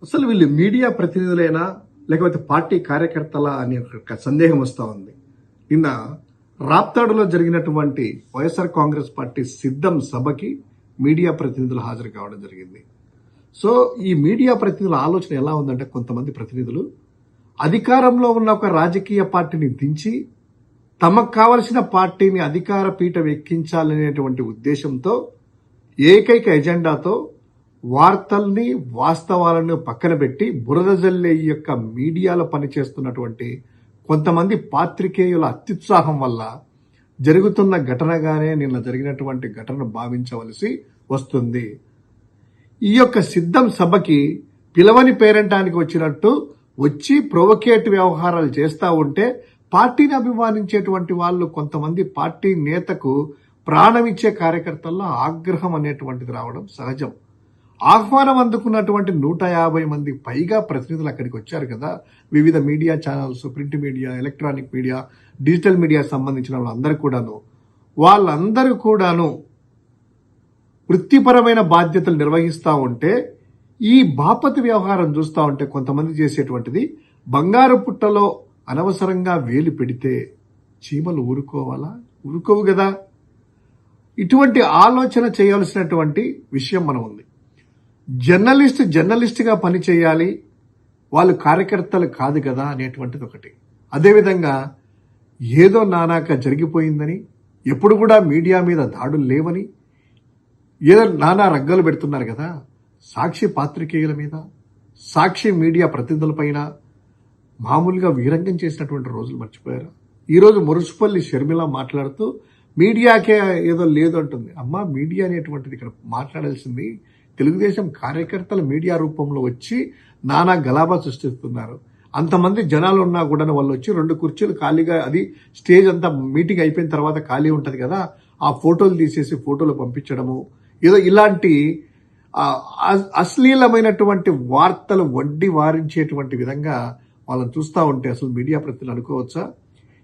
అసలు వీళ్ళు మీడియా ప్రతినిధులైనా లేకపోతే పార్టీ కార్యకర్తల అనే ఒక సందేహం వస్తూ ఉంది. నిన్న రాప్తాడులో జరిగినటువంటి వైఎస్ఆర్ కాంగ్రెస్ పార్టీ సిద్ధం సభకి మీడియా ప్రతినిధులు హాజరు కావడం జరిగింది. సో ఈ మీడియా ప్రతినిధుల ఆలోచన ఎలా ఉందంటే, కొంతమంది ప్రతినిధులు అధికారంలో ఉన్న ఒక రాజకీయ పార్టీని దించి తమకు కావలసిన పార్టీని అధికార పీఠం ఎక్కించాలనేటువంటి ఉద్దేశంతో ఏకైక ఎజెండాతో వార్తల్ని వాస్తవాలను పక్కన పెట్టి బురద జల్లే ఈ యొక్క మీడియాలో పనిచేస్తున్నటువంటి కొంతమంది పాత్రికేయుల అత్యుత్సాహం వల్ల జరుగుతున్న ఘటనగానే నిన్న జరిగినటువంటి ఘటనను భావించవలసి వస్తుంది. ఈ యొక్క సిద్ధం సభకి పిలవని పేరంటానికి వచ్చినట్టు వచ్చి ప్రొవోకేట్ వ్యవహారాలు చేస్తూ ఉంటే పార్టీని అభిమానించేటువంటి వాళ్ళు కొంతమంది పార్టీ నేతకు ప్రాణం ఇచ్చే కార్యకర్తల్లో ఆగ్రహం అనేటువంటిది రావడం సహజం. ఆహ్వానం అందుకున్నటువంటి 150 మంది పైగా ప్రతినిధులు అక్కడికి వచ్చారు కదా. వివిధ media channels, print media, electronic media, digital media సంబంధించిన వాళ్ళందరూ కూడాను వృత్తిపరమైన బాధ్యతలు నిర్వహిస్తూ ఉంటే ఈ బాపతి వ్యవహారం చూస్తూ ఉంటే కొంతమంది చేసేటువంటిది బంగారు పుట్టలో అనవసరంగా వేలు పెడితే చీమలు ఊరుకోవాలా? ఊరుకోవు కదా. ఇటువంటి ఆలోచన చేయాల్సినటువంటి విషయం మనం ఉంది. జర్నలిస్ట్గా పని చేయాలి, వాళ్ళు కార్యకర్తలు కాదు కదా అనేటువంటిది ఒకటి. అదేవిధంగా ఏదో నానాక జరిగిపోయిందని, ఎప్పుడు కూడా మీడియా మీద దాడులు లేవని, ఏదో నానా రగ్గలు పెడుతున్నారు కదా. సాక్షి పాత్రికేయుల మీద, సాక్షి మీడియా ప్రతినిధులపైన మామూలుగా వీరంగం చేసినటువంటి రోజులు మర్చిపోయారు. ఈరోజు మురుసుపల్లి షర్మిల మాట్లాడుతూ మీడియాకే ఏదో లేదు అంటుంది. అమ్మా, మీడియా అనేటువంటిది ఇక్కడ మాట్లాడాల్సింది తెలుగుదేశం కార్యకర్తలు మీడియా రూపంలో వచ్చి నానా గలాబా సృష్టిస్తున్నారు. అంతమంది జనాలు ఉన్నా కూడా వాళ్ళు వచ్చి 2 కుర్చీలు ఖాళీగా, అది స్టేజ్ అంతా మీటింగ్ అయిపోయిన తర్వాత ఖాళీ ఉంటుంది కదా, ఆ ఫోటోలు తీసేసి ఫోటోలు పంపించడము, ఏదో ఇలాంటి అశ్లీలమైనటువంటి వార్తలు వడ్డీ వారించేటువంటి విధంగా వాళ్ళని చూస్తూ ఉంటే అసలు మీడియా ప్రతినిధులు అనుకోవచ్చా?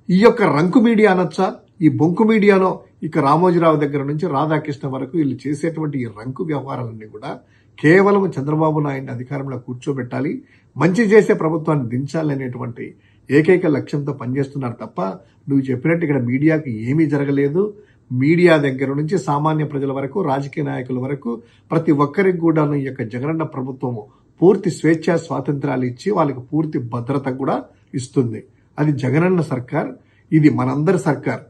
ఈ యొక్క రంకు మీడియా అనొచ్చా? ఈ బొంకు మీడియాలో ఇక రామోజీరావు దగ్గర నుంచి రాధాకృష్ణ వరకు వీళ్ళు చేసేటువంటి ఈ రంకు వ్యవహారాలన్నీ కూడా కేవలం చంద్రబాబు నాయుడిని అధికారంలో కూర్చోబెట్టాలి, మంచి చేసే ప్రభుత్వాన్ని దించాలి అనేటువంటి ఏకైక లక్ష్యంతో పనిచేస్తున్నారు తప్ప నువ్వు చెప్పినట్టు ఇక్కడ మీడియాకి ఏమీ జరగలేదు. మీడియా దగ్గర నుంచి సామాన్య ప్రజల వరకు, రాజకీయ నాయకుల వరకు ప్రతి ఒక్కరికి కూడా ఈ యొక్క జగనన్న ప్రభుత్వము పూర్తి స్వేచ్ఛ స్వాతంత్రాలు ఇచ్చి వాళ్ళకి పూర్తి భద్రత కూడా ఇస్తుంది. అది జగనన్న సర్కార్, ఇది మనందరి సర్కార్.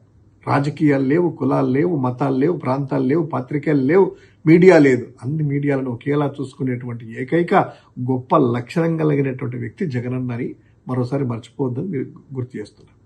రాజకీయాలు లేవు, కులాలు లేవు, మతాలు లేవు, ప్రాంతాలు లేవు, పత్రికలు లేవు, మీడియా లేదు. అన్ని మీడియాలను ఒకేలా చూసుకునేటువంటి ఏకైక గొప్ప లక్షణం కలిగినటువంటి వ్యక్తి జగనన్న అని మరోసారి మర్చిపోవద్దని గుర్తు చేస్తున్నారు.